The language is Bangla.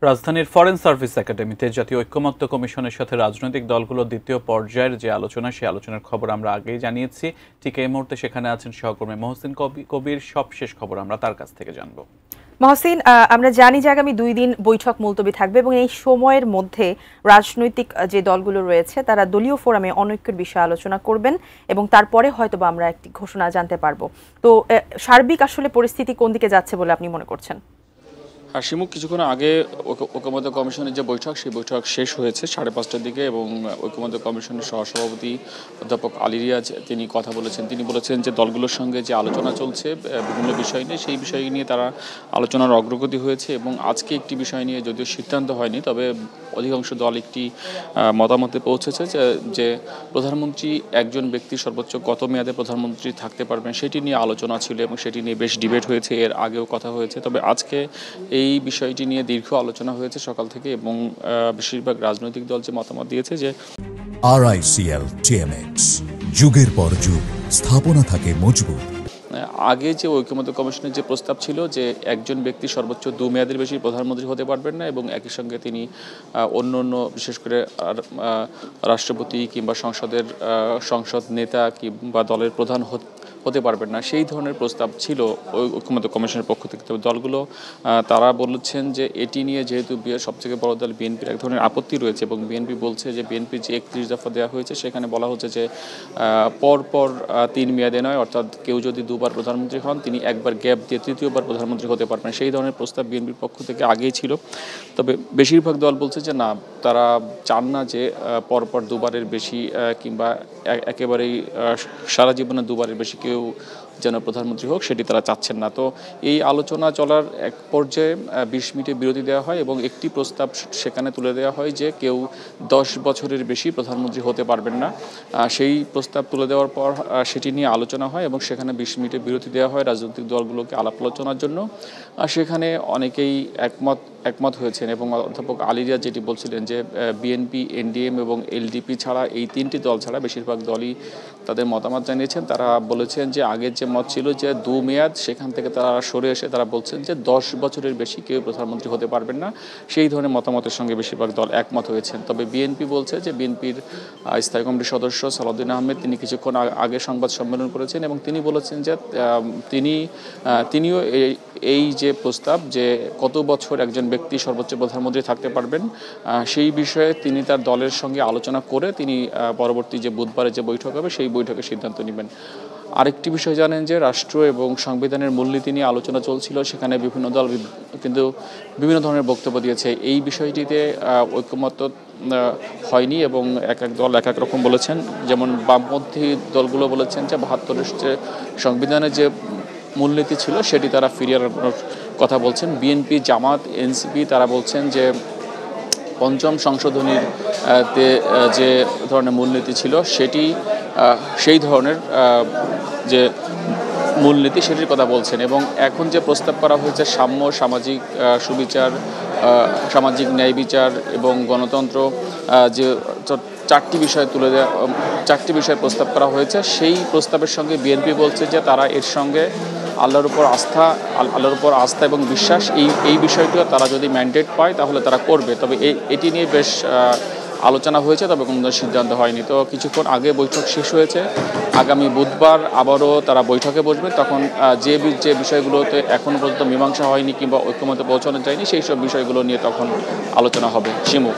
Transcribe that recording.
রাজধানীর ফরেন সার্ভিস একাডেমিতে জাতীয় ঐক্যমত্য কমিশনের সাথে রাজনৈতিক দলগুলোর দ্বিতীয় পর্যায়ের যে আলোচনা, সেই আলোচনার খবর আমরা আগেই জানিয়েছি। ঠিক এই মুহূর্তে সেখানে আছেন সহকর্মী মহসিন কবির। সবশেষ খবর আমরা তার কাছ থেকে জানবো। মহসিন, আমরা জানি যে আগামী 2 দিন বৈঠক মুলতবি থাকবে এবং এই সময়ের মধ্যে রাজনৈতিক যে দলগুলো রয়েছে তারা দলীয় ফোরামে অনৈক্যের বিষয়ে আলোচনা করবেন এবং তারপরে হয়তোবা আমরা একটি ঘোষণা জানতে পারবো। তো সার্বিক আসলে পরিস্থিতি কোন দিকে যাচ্ছে বলে আপনি মনে করছেন? শিমু, কিছুক্ষণ আগে ঐক্যমত্য কমিশনের যে বৈঠক, সেই বৈঠক শেষ হয়েছে 5:30টার দিকে এবং ঐক্যমত্য কমিশনের সহসভাপতি অধ্যাপক আলী রিয়াজ তিনি কথা বলেছেন। তিনি বলেছেন যে দলগুলোর সঙ্গে যে আলোচনা চলছে বিভিন্ন বিষয় নিয়ে, সেই বিষয় নিয়ে তারা আলোচনার অগ্রগতি হয়েছে এবং আজকে একটি বিষয় নিয়ে যদিও সিদ্ধান্ত হয়নি, তবে অধিকাংশ দল একটি মতামতে পৌঁছেছে যে প্রধানমন্ত্রী একজন ব্যক্তি সর্বোচ্চ কত মেয়াদে প্রধানমন্ত্রী থাকতে পারবেন সেটি নিয়ে আলোচনা ছিল এবং সেটি নিয়ে বেশ ডিবেট হয়েছে, এর আগেও কথা হয়েছে। তবে আজকে এই বিষয়টি নিয়ে দীর্ঘ আলোচনা হয়েছে সকাল থেকে এবং বেশিরভাগ রাজনৈতিক দল যে মতামত দিয়েছে যে RICL TMX যুগের পর যুগ স্থাপনা থাকে মজবুত। আগে যে ঐক্যমত্য কমিশনের যে প্রস্তাব ছিল যে একজন ব্যক্তি সর্বোচ্চ 2 মেয়াদের বেশি প্রধানমন্ত্রী হতে পারবেন না এবং একই সঙ্গে তিনি অন্য বিশেষ করে রাষ্ট্রপতি কিংবা সংসদ নেতা কিংবা দলের প্রধান হতে পারবেন না, সেই ধরনের প্রস্তাব ছিল ঐক্যমত্য কমিশনের পক্ষ থেকে। তবে দলগুলো তারা বলেছেন যে এটি নিয়ে যেহেতু সবথেকে বড় দল বিএনপির এক ধরনের আপত্তি রয়েছে এবং বিএনপি বলছে যে বিএনপির যে 31 দফা দেওয়া হয়েছে সেখানে বলা হচ্ছে যে পরপর 3 মেয়াদে নয়, অর্থাৎ কেউ যদি 2বার প্রধানমন্ত্রী হন তিনি একবার গ্যাপ দিয়ে 3য়বার প্রধানমন্ত্রী হতে পারবেন। সেই ধরনের প্রস্তাব বিএনপির পক্ষ থেকে আগেই ছিল। তবে বেশিরভাগ দল বলছে যে না, তারা চান না যে পরপর 2বারের বেশি কিংবা একেবারেই সারা জীবনে 2বারের বেশি কেউ যেন প্রধানমন্ত্রী হোক, সেটি তারা চাচ্ছেন না। তো এই আলোচনা চলার এক পর্যায়ে 20 মিনিটে বিরতি দেওয়া হয় এবং একটি প্রস্তাব সেখানে তুলে দেওয়া হয় যে কেউ 10 বছরের বেশি প্রধানমন্ত্রী হতে পারবেন না। সেই প্রস্তাব তুলে দেওয়ার পর সেটি নিয়ে আলোচনা হয় এবং সেখানে 20 মিনিটে বিরতি দেওয়া হয় রাজনৈতিক দলগুলোকে আলাপ আলোচনার জন্য। সেখানে অনেকেই একমত হয়েছেন এবং অধ্যাপক আলী রিয়াজ যেটি বলছিলেন যে বিএনপি, এনডিএম এবং এলডিপি ছাড়া, এই 3টি দল ছাড়া বেশিরভাগ দলই তাদের মতামত জানিয়েছেন। তারা বলেছেন যে আগের যে মত ছিল যে 2 মেয়াদ, সেখান থেকে তারা সরে এসে তারা বলছেন যে 10 বছরের বেশি কেউ প্রধানমন্ত্রী হতে পারবেন না। সেই ধরনের মতামতের সঙ্গে বেশিরভাগ দল একমত হয়েছেন। তবে বিএনপি বলছে যে বিএনপির স্থায়ী কমিটির সদস্য সালাউদ্দিন আহমেদ তিনি কিছুক্ষণ আগে সংবাদ সম্মেলন করেছেন এবং তিনি বলেছেন যে তিনিও এই যে প্রস্তাব যে কত বছর একজন ব্যক্তি সর্বোচ্চ প্রধানমন্ত্রী থাকতে পারবেন সেই বিষয়ে তিনি তার দলের সঙ্গে আলোচনা করে তিনি পরবর্তী যে বুধবারে যে বৈঠক হবে সেই বৈঠকে সিদ্ধান্ত নেবেন। আরেকটি বিষয় জানেন যে রাষ্ট্র এবং সংবিধানের মূলনীতি নিয়ে আলোচনা চলছিল, সেখানে বিভিন্ন দল কিন্তু বিভিন্ন ধরনের বক্তব্য দিয়েছে। এই বিষয়টিতে ঐক্যমত্য হয়নি এবং এক এক দল এক এক রকম বলেছেন। যেমন বামপন্থী দলগুলো বলেছেন যে 72-এর যে সংবিধানের যে মূলনীতি ছিল সেটি তারা ফিরিয়ে আনার কথা বলছেন। বিএনপি, জামাত, এনসিপি তারা বলছেন যে 5ম সংশোধনীর যে ধরনের মূলনীতি ছিল সেটি সেই ধরনের যে মূলনীতি সেটির কথা বলছেন এবং এখন যে প্রস্তাব করা হয়েছে সাম্য, সামাজিক সুবিচার, সামাজিক ন্যায় বিচার এবং গণতন্ত্র, যে 4টি বিষয় প্রস্তাব করা হয়েছে, সেই প্রস্তাবের সঙ্গে বিএনপি বলছে যে তারা এর সঙ্গে আল্লাহর উপর আস্থা এবং বিশ্বাস এই বিষয়টিও তারা যদি ম্যান্ডেট পায় তাহলে তারা করবে। তবে এটি নিয়ে বেশ আলোচনা হয়েছে, তবে কোনো সিদ্ধান্ত হয়নি। তো কিছুক্ষণ আগে বৈঠক শেষ হয়েছে। আগামী বুধবার আবারও তারা বৈঠকে বসবে। তখন যে বিষয়গুলোতে এখনও পর্যন্ত মীমাংসা হয়নি কিংবা ঐক্যমত্যে পৌঁছানো যায়নি সেই সব বিষয়গুলো নিয়ে তখন আলোচনা হবে। শিমু।